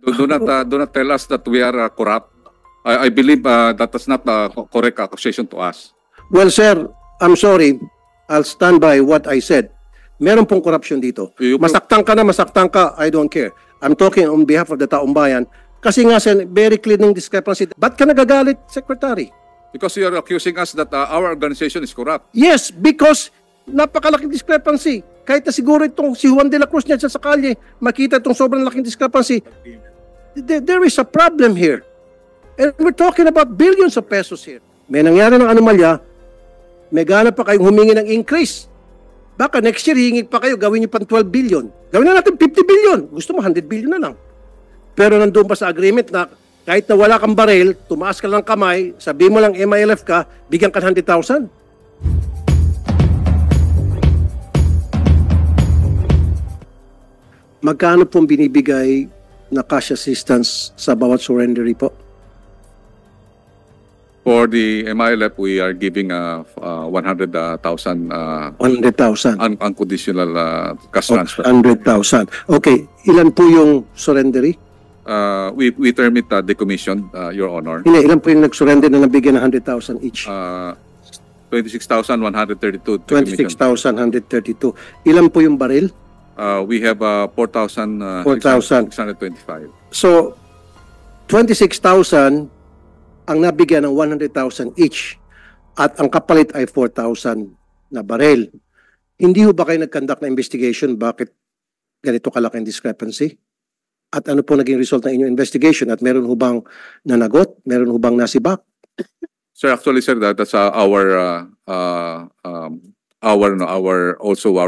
Do not tell us that we are corrupt. I believe that is not a correct accusation to us. Well, sir, I'm sorry. I'll stand by what I said. Meron pong corruption dito. Masaktan ka na, masaktan ka, I don't care. I'm talking on behalf of the taong bayan. Kasi nga, sir, very clear ng discrepancy. Ba't ka nagagalit, Secretary? Because you are accusing us that our organization is corrupt. Yes, because napakalaking discrepancy. Kahit na siguro itong si Juan de la Cruz niya sa kalye, makita itong sobrang laking discrepancy. There is a problem here. And we're talking about billions of pesos here. May nangyari ng anomalya, may gana pa kayong humingi ng increase. Baka next year, hingig pa kayo, gawin niyo pang 12 billion. Gawin na natin 50 billion. Gusto mo, 100 billion na lang. Pero nandun pa sa agreement na kahit na wala kang baril, tumaas ka lang kamay, sabi mo lang MILF ka, bigyan ka 100,000. Magkano pong binibigay na cash assistance sa bawat surrendery po? For the MILF, we are giving 100,000 100,000. unconditional cash transfer. 100,000. Okay, ilan po yung surrendery? We term it decommissioned, Your Honor. Hindi, ilan po yung nag-surrender na nabigyan ng 100,000 each? 26,132. 26,132. Ilan po yung baril? We have 4,625. So, 26,000 ang nabigyan ng 100,000 each at ang kapalit ay 4,000 na baril. Hindi ho ba kayo nag-conduct na investigation bakit ganito kalaking discrepancy? At ano po naging result ng inyong investigation? At meron ho bang nanagot? Meron ho bang nasibak? Sir, actually, sir, that's our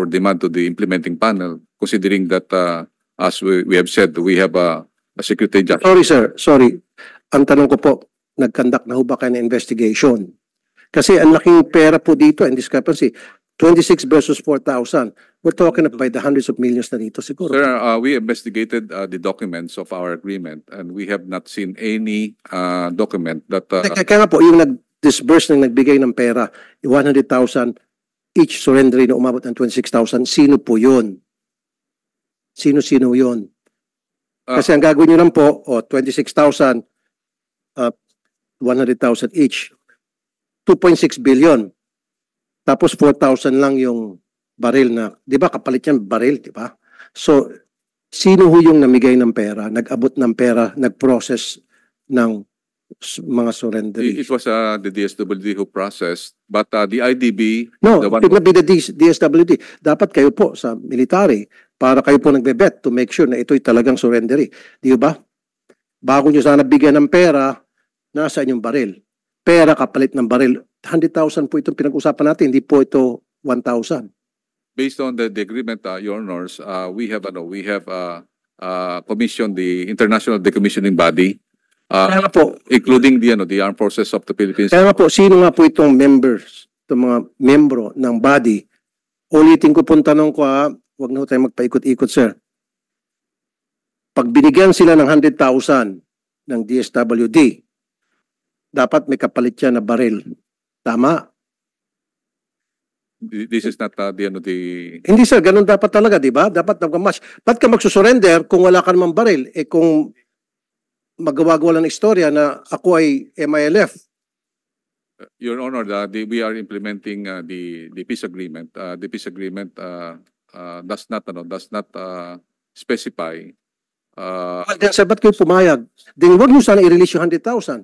demand to the implementing panel, considering that, as we have said, we have a security judge. Sorry, sir. Sorry. Ang tanong ko po, nag-conduct na ho ba kayo ng investigation? Kasi ang laking pera po dito, and discrepancy, 26 versus 4,000. We're talking about the hundreds of millions na dito siguro. Sir, we investigated the documents of our agreement, and we have not seen any document that... Kaya nga po, yung nag-disburse ng nagbigay ng pera, 100,000, each surrender na umabot ng 26,000, sino po yun? Sino-sino yun? Kasi ang gagawin nyo lang po, 26,000, 100,000 each. 2.6 billion. Tapos 4,000 lang yung baril na, di ba kapalit yan baril, di ba? So, sino ho yung namigay ng pera, nag-abot ng pera, nag-process ng mga surrender? It was the DSWD who processed, but the IDB... No, it would be the DSWD. Dapat kayo po sa military para kayo po nagbe-bet to make sure na ito'y talagang surrendery. Di ba? Bago nyo sana bigyan ng pera, nasa inyong baril. Pera kapalit ng baril. 100,000 po itong pinag-usapan natin, hindi po ito 1,000. Based on the agreement, Your Honors, we have commissioned the International Decommissioning Body, including the Armed Forces of the Philippines. Kaya nga po, sino nga po itong members, itong mga membro ng body? Ulitin ko pong tanong ko, huwag na tayo magpaikot-ikot, sir. Pag binigyan sila ng 100,000 ng DSWD, dapat may kapalit siya na baril. Tama? This is not the... Hindi sir, ganun dapat talaga, di ba? Dapat nag-match. Ba't ka magsusurrender kung wala ka namang baril? Eh kung magawa-gawa lang ng istorya na ako ay MILF. Your Honor, we are implementing the peace agreement. The peace agreement does not specify. Then sir, ba't kayo pumayag? Then huwag nyo sana i-release yung 100,000.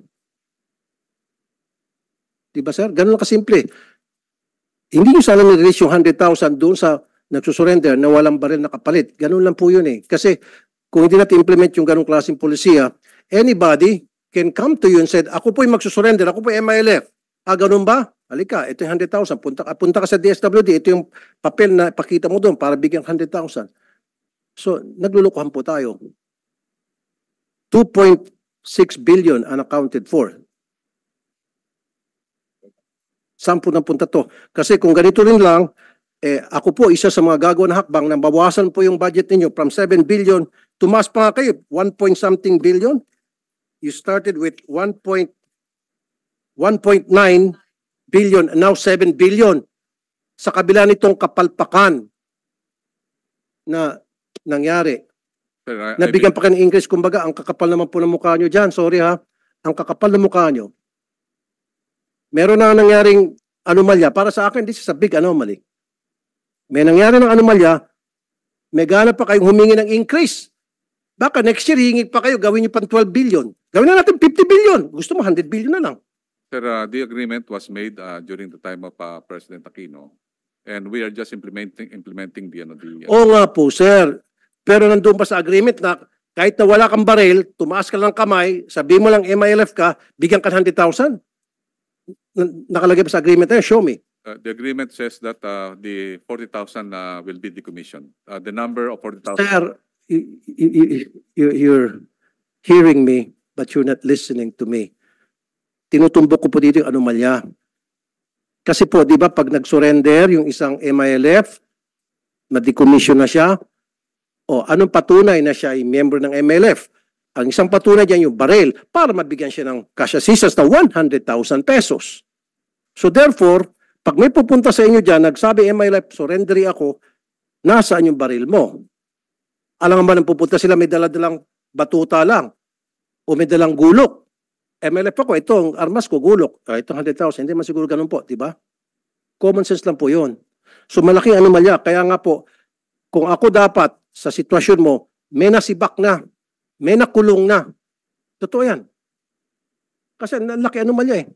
Diba sir? Ganun lang kasimple. Hindi nyo sana nirelease yung 100,000 doon sa nagsusurrender na walang baril na kapalit. Ganun lang po yun eh. Kasi kung hindi natin implement yung ganung klaseng polisiya, anybody can come to you and said, ako po yung magsusurrender, ako po yung MILF. Ganun ba? Halika, ito yung 100,000. Punta ka sa DSWD, ito yung papel na pakita mo doon para bigyan 100,000. So, naglulukuhan po tayo. 2.6 billion unaccounted for. Saan po napunta to? Kasi kung ganito rin lang, ako po isa sa mga gagawa ng hakbang na bawasan po yung budget ninyo from 7 billion, tumas pa nga kayo, 1 point something billion. You started with 1.9 billion, now 7 billion. Sa kabila nitong kapalpakan na nangyari. Sir, Nabigyan pa kayo ng increase. Kumbaga, ang kakapal naman po ng mukha nyo dyan. Sorry ha. Ang kakapal ng mukha nyo. Meron na nangyaring anomalya. Para sa akin, this is a big anomaly. May nangyari ng anomalya, may gana pa kayong humingi ng increase. Baka next year, hingi pa kayo, gawin nyo pang 12 billion. Gawin na natin 50 billion. Gusto mo, 100 billion na lang. Sir, the agreement was made during the time of President Aquino, and we are just implementing the. Oo nga po, sir. Pero nandun pa sa agreement na kahit na wala kang baril, tumaas ka lang kamay, sabi mo lang MILF ka, bigyan ka ng 100,000. Nakalagay pa sa agreement na yun, show me. The agreement says that the 40,000 will be decommissioned. The number of 40,000. Sir, you're hearing me, but you're not listening to me. Tinutumbok ko po dito yung anomalya. Kasi po, di ba, pag nag-surrender yung isang MILF, na-decommission na siya, o anong patunay na siya ay member ng MILF? Ang isang patunay dyan yung baril para mabigyan siya ng cash assistance na 100,000 pesos. So therefore, pag may pupunta sa inyo dyan, nagsabi MILF, surrendery ako, nasaan yung baril mo? Alam naman ang pupunta sila, may dala-dalang batuta lang o may dalang gulok. MILF ako, ito ang armas ko, gulok. Itong 100,000, hindi man siguro ganun po, di ba? Common sense lang po yun. So malaking anomalya. Kaya nga po, kung ako dapat sa sitwasyon mo, may nasibak na, may nakulong na. Totoo yan. Kasi laki anomalya eh.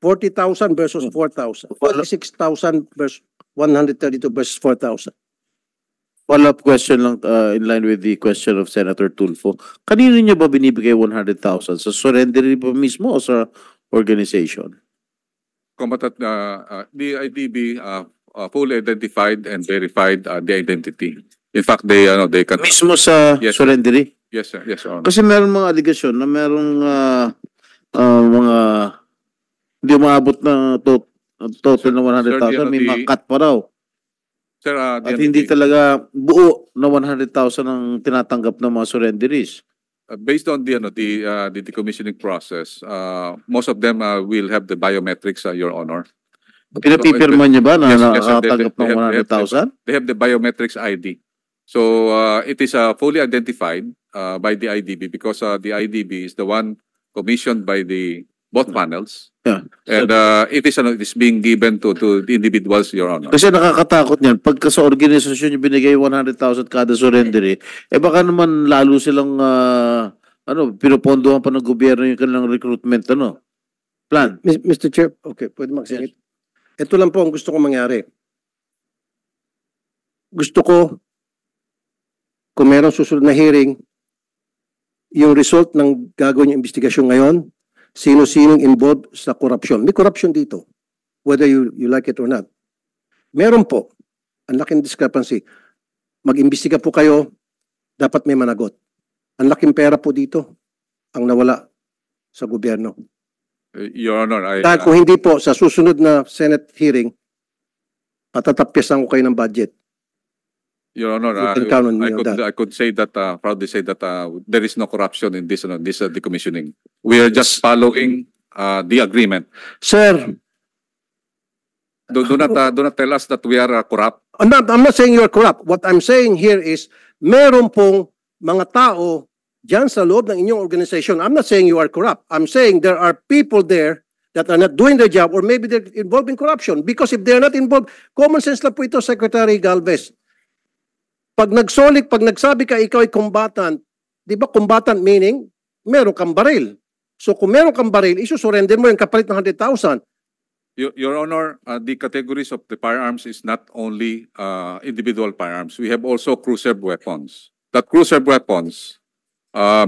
40,000 versus 4,000. 46,000 versus 132 versus 4,000. Follow-up question lang in line with the question of Senator Tulfo. Kanino niyo ba binibigay 100,000? Sa surrender ba mismo o sa organization? Combatant, the IDB fully identified and verified the identity. In fact, they can. Mismo sa Yes. surrendery? Yes, sir. Yes, Your Honor. Kasi meron mga aligasyon na merong mga hindi umaabot na total na 100,000. May mga cut pa raw. Sir, At hindi talaga buo na 100,000 ang tinatanggap ng mga surrenderies. based on the decommissioning process, most of them will have the biometrics, Your Honor. Pinapipirma niyo ba na Yes, yes, sir. nakakatanggap ng 100,000? They have the biometrics ID. So it is fully identified by the IDB because the IDB is the one commissioned by the both panels. Yeah. And it is being given to the individuals, Your Honor. Kasi nakakatakot niyan. Pagka sa organisasyon yung binigay 100,000 kada surrendery, baka naman lalo silang pinupondohan pa ng gobyerno yung kanilang recruitment plan. Mr. Chair, okay, pwede magsingit. Ito lang po ang gusto kong mangyari. Gusto ko, kung meron susunod na hearing, yung result ng gagawin yung investigasyon ngayon, sino-sinong involved sa korupsyon. May korupsyon dito, whether you like it or not. Meron po, ang laking discrepancy. Mag-imbestiga po kayo, dapat may managot. Ang laking pera po dito, ang nawala sa gobyerno. Your Honor, Dahil kung hindi po, sa susunod na Senate hearing, patatapyasan ko kayo ng budget. Your Honor, You can count on me on that. I could say that, proudly say that there is no corruption in this decommissioning. We are just following the agreement. Sir, Do not tell us that we are corrupt. I'm not saying you're corrupt. What I'm saying here is, meron pong mga tao dyan sa loob ng inyong organization. I'm not saying you are corrupt. I'm saying there are people there that are not doing their job or maybe they're involved in corruption. Because if they're not involved, common sense lang po ito, Secretary Galvez. Pag nagsabi ka ikaw ay combatant, di ba combatant meaning, meron kang baril. So kung meron kang baril, isusurrender mo yung kapalit ng 100,000. Your Honor, the categories of the firearms is not only individual firearms. We have also cruiser weapons. That cruiser weapons,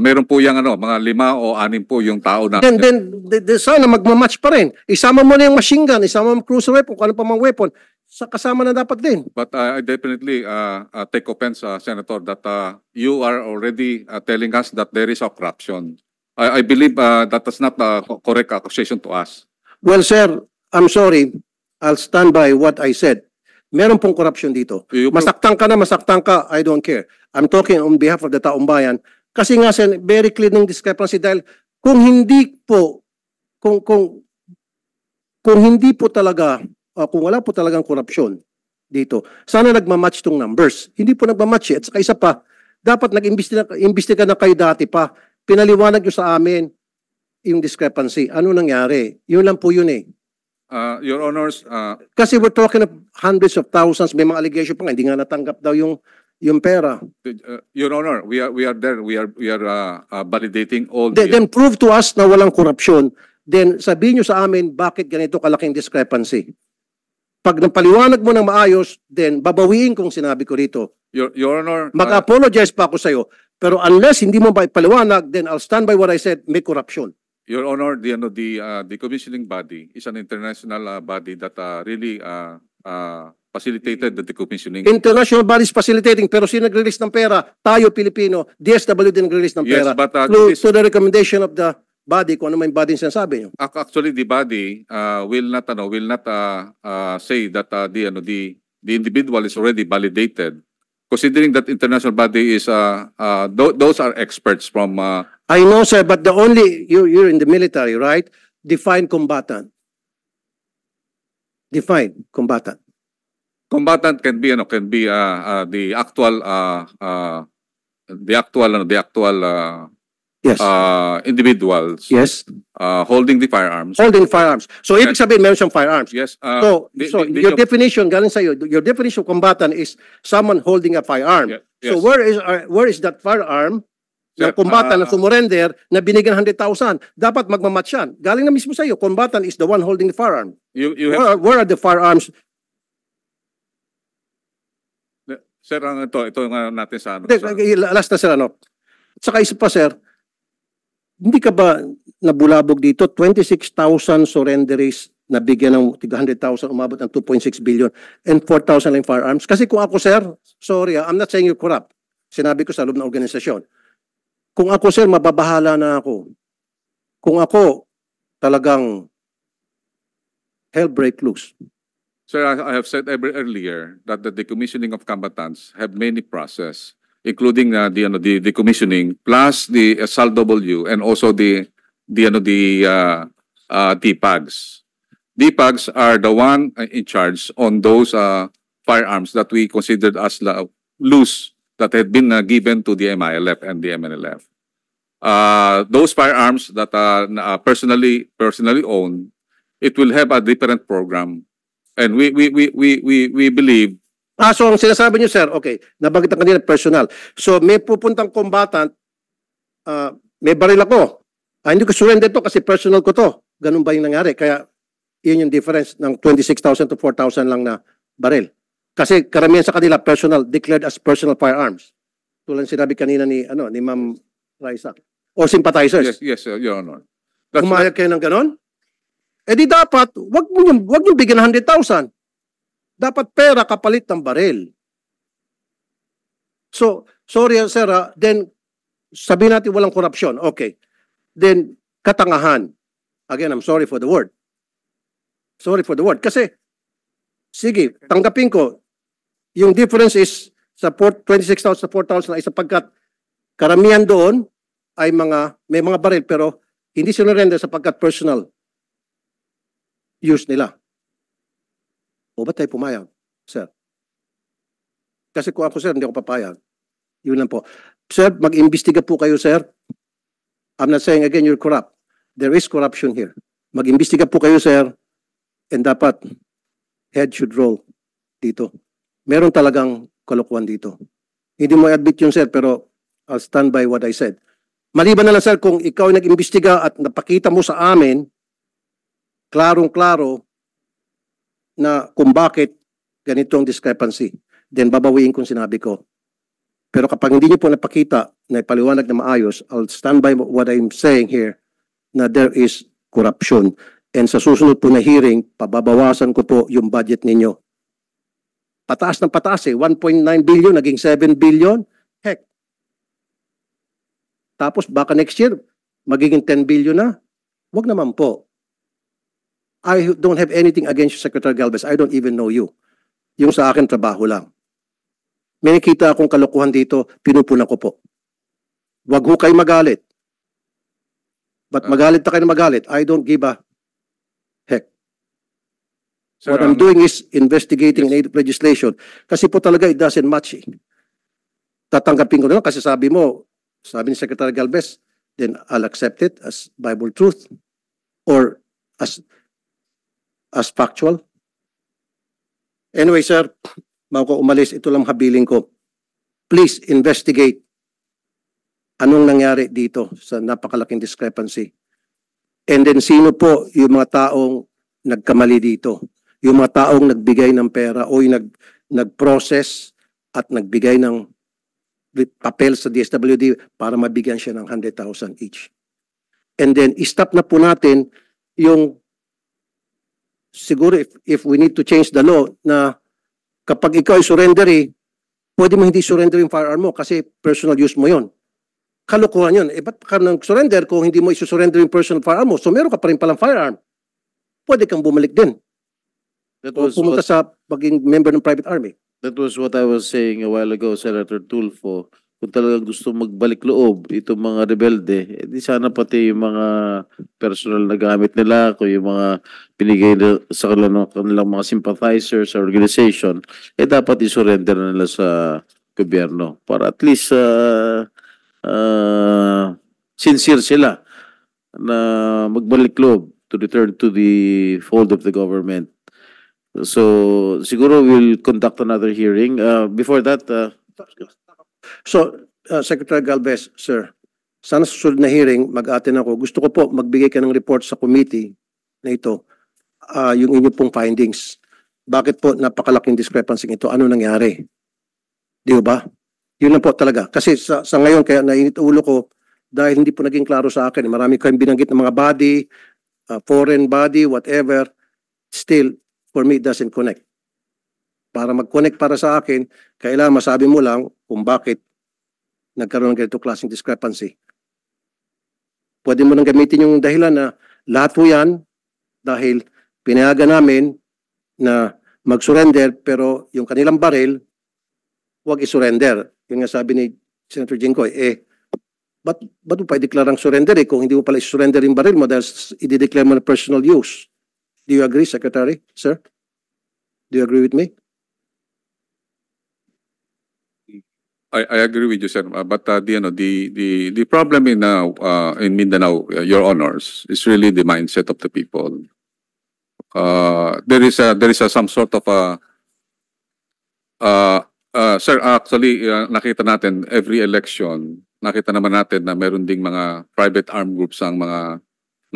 meron po yung mga 5 o 6 po yung tao na. Then sana magmamatch pa rin. Isama mo na yung machine gun, isama mo yung cruiser weapon, kung ano pa mang weapon, kasama na dapat din. But I definitely take offense, Senator, that you are already telling us that there is a corruption. I believe that is not a correct accusation to us. Well, sir, I'm sorry. I'll stand by what I said. Meron pong corruption dito. Masaktan ka na, masaktan ka, I don't care. I'm talking on behalf of the taong bayan. Kasi nga, sir, very clear ng discrepancy dahil kung hindi po, kung hindi po talaga, kung wala po talagang korupsyon dito, sana nagmamatch tong numbers. Hindi po nagmamatch. At saka isa pa, Dapat nag-imbestiga na kayo dati pa. Pinaliwanag nyo sa amin yung discrepancy. Ano nangyari? Yun lang po yun eh. Your Honors, Kasi we're talking of hundreds of thousands. May mga allegation pa nga, hindi nga natanggap daw yung pera. Your Honor, we are there. We are validating all Then prove to us na walang korupsyon. Then sabihin nyo sa amin bakit ganito kalaking discrepancy. Pag napaliwanag mo ng maayos, then babawiin kung sinabi ko rito. Your Honor, Mag-apologize pa ako sa'yo. Pero unless hindi mo ba ipaliwanag, then I'll stand by what I said, may corruption. Your Honor, the commissioning body is an international body that really facilitated the decommissioning. International bodies facilitating, pero sino nag-release ng pera? Tayo, Pilipino. DSW din nag-release ng Yes, pera. but To the recommendation of the body, kung ano may body sinasabi nyo. actually the body will not say that the individual is already validated. Considering that international body is those are experts from I know, sir, but you're in the military, right? Define combatant. Define combatant. combatant can be the actual Yes. individuals Yes. holding the firearms. Holding firearms. So, ibig sabihin, meron siyang firearms. Yes. So your definition, galing sa'yo, your definition of combatant is someone holding a firearm. Yes. So, where is that firearm Sir, ng combatant na sumurrender na binigyan 100,000? Dapat magmamatch yan. Galing na mismo sa'yo, combatant is the one holding the firearm. you have Where are the firearms? sir, ito nga natin sa ano. Last na, sir, ano? Saka isa pa, sir, hindi ka ba nabulabog dito? 26,000 surrenderies na bigyan ng 100,000, umabot ng 2.6 billion and 4,000 lang firearms. Kasi kung ako, sir, sorry, I'm not saying you're corrupt. Sinabi ko sa loob ng organisasyon. Kung ako, sir, mababahala na ako. Kung ako talagang hell break loose. Sir, I have said earlier that the decommissioning of combatants have many process, including the decommissioning plus the SLW and also the DPAGs. DPAGs are the one in charge on those firearms that we considered as loose that had been given to the MILF and the MNLF. Those firearms that are personally owned, it will have a different program, and we believe. So ang sinasabi niyo, sir, okay, nabanggit ang kanina personal. So may pupuntang combatant, may baril ako. Hindi ko surrender to kasi personal ko to. Ganun ba yung nangyari? Kaya yun yung difference ng 26,000 to 4,000 lang na baril. Kasi karamihan sa kanila personal, declared as personal firearms. Tulad sinabi kanina ni Ma'am Raisa. O sympathizers. Yes, Your Honor. Pumayag kayo ng ganon? Eh di dapat, wag niyo bigyan ng 100,000. Dapat pera kapalit ng baril. So, sorry sir, then sabihin natin walang korupsyon. Okay. Then, katangahan. Again, I'm sorry for the word. Sorry for the word. Kasi, sige, tanggapin ko, yung difference is sa 26,000 sa 4,000 ay sapagkat karamihan doon ay may mga baril pero hindi sinurrender sapagkat personal use nila. O ba't tayo pumayag, sir? Kasi kung ako, sir, hindi ako papayag. Yun lang po. Sir, mag-imbestiga po kayo, sir. I'm not saying again you're corrupt. There is corruption here. Mag-imbestiga po kayo, sir. And dapat head should roll dito. Meron talagang kalokohan dito. Hindi mo i-admit yun, sir, pero I'll stand by what I said. Maliban na lang, sir, kung ikaw ay nag-imbestiga at napakita mo sa amin, klarong-klaro na kung bakit ganitong discrepancy, then babawiin kung sinabi ko. Pero kapag hindi niyo po napakita na ipaliwanag na maayos, I'll stand by what I'm saying here na there is corruption. And sa susunod po na hearing, pababawasan ko po yung budget ninyo. Pataas ng pataas 1.9 billion, naging 7 billion. Heck. Tapos baka next year, magiging 10 billion na. Wag naman po. I don't have anything against you, Secretary Galvez. I don't even know you. Yung sa akin, trabaho lang. May nakita akong kalokohan dito, pinupunan ko po. Wag ho kayo magalit. But magalit na kayo na magalit. I don't give a heck. Sir, What I'm doing is investigating in aid of legislation. Kasi po talaga it doesn't match. tatanggapin ko na lang kasi sabi ni Secretary Galvez, then I'll accept it as Bible truth or as factual. Anyway, sir, bago ko umalis, ito lang habiling ko. Please investigate anong nangyari dito sa napakalaking discrepancy. And then sino po yung mga taong nagkamali dito? Yung mga taong nagbigay ng pera o yung nag-process at nagbigay ng papel sa DSWD para mabigyan siya ng 100,000 each. And then, stop na po natin yung siguro if we need to change the law na kapag ikaw ay surrendery, pwede mo hindi surrender yung firearm mo kasi personal use mo yon. Kalokohan yun. Ba't ka nang surrender kung hindi mo isu-surrender yung personal firearm mo? So meron ka pa rin palang firearm. Pwede kang bumalik din. O pumunta sa pagiging member ng private army. That was what I was saying a while ago, Senator Tulfo. Kung talagang gusto magbalik loob itong mga rebelde, di sana pati yung mga personal na gamit nila, kung yung mga pinigay sa kanilang mga sympathizers sa organization, dapat isurrender na nila sa gobyerno para at least sincere sila na magbalik loob to return to the fold of the government. So, siguro we'll conduct another hearing. Before that, So, Secretary Galvez, sir, sana susunod na hearing, mag-attend ako. Gusto ko po magbigay ka ng report sa committee na ito, yung inyo pong findings. Bakit po napakalaking discrepancy ito? Ano nangyari? Di ba? Yun lang po talaga. Kasi sa ngayon, kaya nainit ulo ko dahil hindi po naging klaro sa akin. Marami kayong binanggit ng mga body, foreign body, whatever. Still, for me, it doesn't connect. Para mag-connect para sa akin, kailangan masabi mo lang kung bakit nagkaroon ng ganito klaseng discrepancy. Pwede mo nang gamitin yung dahilan na lahat po yan dahil pinayagan namin na mag-surrender pero yung kanilang baril, huwag i-surrender. Yung nga sabi ni Senator Jinggoy, ba't mo pa i-declare ang surrender kung hindi mo pala i-surrender yung baril mo dahil i-declare mo na personal use? Do you agree, Secretary? Sir? Do you agree with me? I agree with you, sir. But the problem in Mindanao, Your Honors, is really the mindset of the people. There is some sort of sir, actually nakita natin every election, nakita naman natin na meron ding mga private armed groups ang mga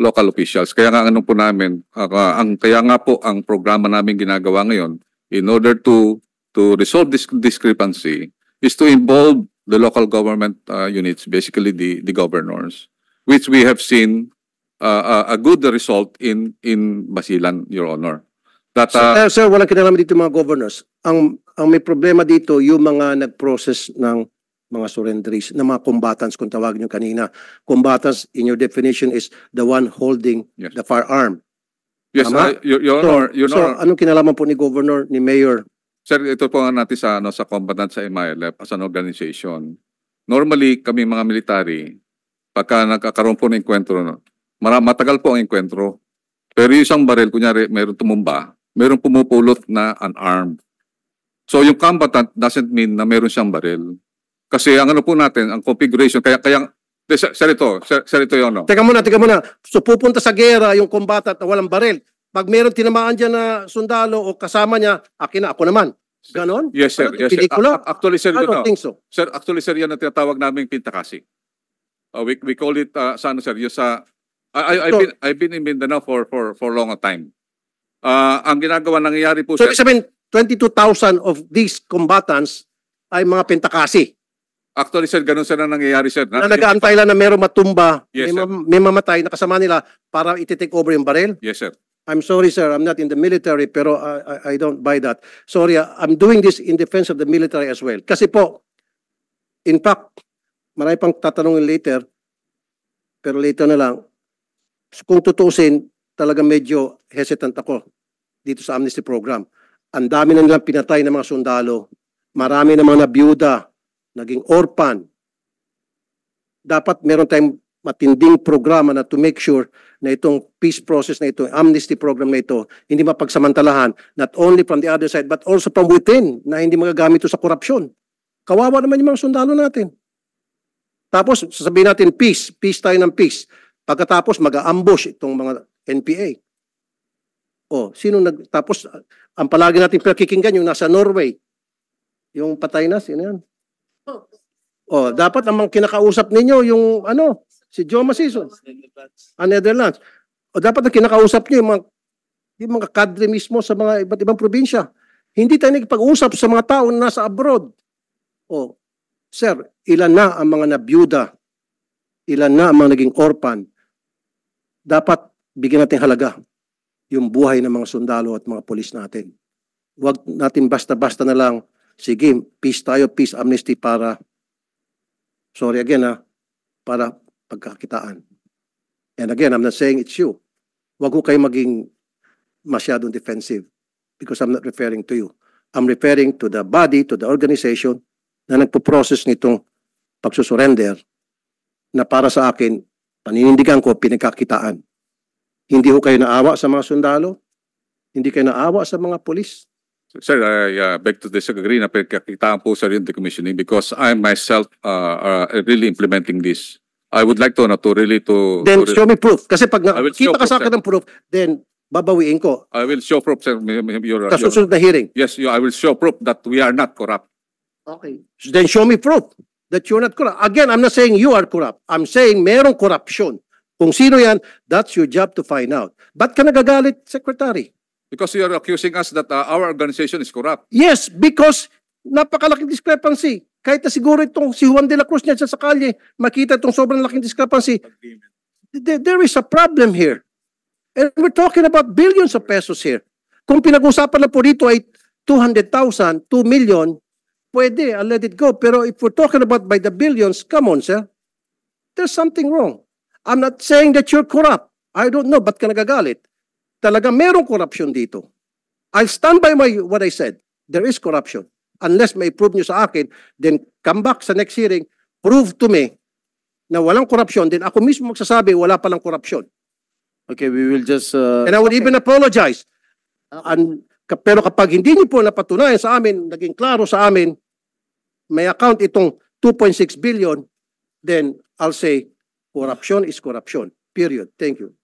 local officials. Kaya nga ano po namin, kaya nga po ang programa namin ginagawa ngayon in order to resolve this discrepancy is to involve the local government units, basically the governors, which we have seen a good result in Basilan, Your Honor. That Sir, walang kinalaman dito mga governors. Ang may problema dito yung mga nag-process ng mga surrenderies, ng mga combatants kung tawagin nyo kanina. Combatants, in your definition, is the one holding Yes. the firearm. yes, Tama? Your Honor, Your Honor. anong kinalaman po ni Governor, ni Mayor? Sir, ito po nga natin sa combatant sa MILF as an organization. Normally, kami mga military, pagka nagkakaroon po ng enkwentro, matagal po ang enkwentro. Pero yung isang baril, kunyari, mayroong tumumba, mayroong pumupulot na unarmed. So yung combatant doesn't mean na mayroon siyang baril. Kasi ang ano po natin, ang configuration, sir ito yun, no? Teka muna. So pupunta sa gera yung combatant na walang baril. Pag meron tinamaan dyan na sundalo o kasama niya, akin na, ako naman. Ganon? Yes, sir. Ano, Yes, sir. pelikula? Actually, sir, I don't think so. Sir, actually, sir, yan ang tinatawag naming pintakasi. We call it, sa ano, sir, yung sa, I've been in Mindanao for long time. Ang ginagawa, nangyayari po, So, sir, ibig sabihin, 22,000 of these combatants ay mga pentakasi. actually, sir, ganun sir ang nangyayari, sir. Na nag-aantay lang na meron matumba, Yes, sir. may mamatay na kasama nila para iti-take over yung baril. Yes, sir. I'm sorry, sir, I'm not in the military, pero I don't buy that. Sorry, I'm doing this in defense of the military as well. Kasi po, in fact, marami pang tatanungin later, pero later na lang, kung tutusin, talaga medyo hesitant ako dito sa amnesty program. Ang dami na nilang pinatay ng mga sundalo. Marami na mga nabiyuda, naging orphan. Dapat meron tayong matinding programa na to make sure na itong peace process na ito, amnesty program na ito, hindi mapagsamantalahan, not only from the other side, but also from within, na hindi magagamit ito sa korupsyon. Kawawa naman yung mga sundalo natin. Tapos sasabihin natin peace tayo ng peace. Pagkatapos mag-ambush itong mga NPA. Tapos ang palagi natin pinakikinggan yung nasa Norway. Yung patay na, sino yan? Dapat ang mga kinakausap ninyo yung si Joe Masison, Netherlands. Dapat ang kinakausap niyo yung mga kadre mismo sa mga iba't ibang probinsya. Hindi tayo nagpag-usap sa mga tao na nasa abroad. Sir, ilan na ang mga nabiyuda? Ilan na ang mga naging orphan? Dapat bigyan natin halaga yung buhay ng mga sundalo at mga polis natin. Huwag natin basta-basta na lang, sige, peace tayo, peace amnesty para, sorry again para pagkakitaan. And again, I'm not saying it's you. Huwag ko kayo maging masyadong defensive because I'm not referring to you. I'm referring to the body, to the organization na nagpo-process nitong pagsusurrender na para sa akin, paninindigan ko, pinagkakitaan. Hindi ho kayo naawa sa mga sundalo? Hindi kayo naawa sa mga polis? Sir, I beg to disagree na pinagkakitaan po sa rin decommissioning because I myself really implementing this. I would like to really to... Then show me proof. Kasi pag I will show kita ka sa proof, akin ng proof, then babawiin ko. I will show proof, sir. Sa susunod na hearing. Yes, I will show proof that we are not corrupt. Okay. Then show me proof that you're not corrupt. Again, I'm not saying you are corrupt. I'm saying merong corruption. Kung sino yan, that's your job to find out. Ba't ka nagagalit, Secretary? Because you are accusing us that our organization is corrupt. Yes, because napakalaking discrepancy. Kahit na siguro itong si Juan de la Cruz niya sa kalye, makita itong sobrang laking discrepancy. There is a problem here. And we're talking about billions of pesos here. Kung pinag-usapan na po dito ay 200,000, 2 million, pwede, I'll let it go. Pero if we're talking about by the billions, come on, sir. There's something wrong. I'm not saying that you're corrupt. I don't know, ba't ka nagagalit? Talaga merong corruption dito. I'll stand by what I said. There is corruption. Unless may prove nyo sa akin, then come back sa next hearing, prove to me na walang corruption, then ako mismo magsasabi wala palang corruption. Okay, we will just... And I would even apologize. Pero kapag hindi niyo po napatunayan sa amin, naging klaro sa amin, may account itong 2.6 billion, then I'll say corruption is corruption. Period. Thank you.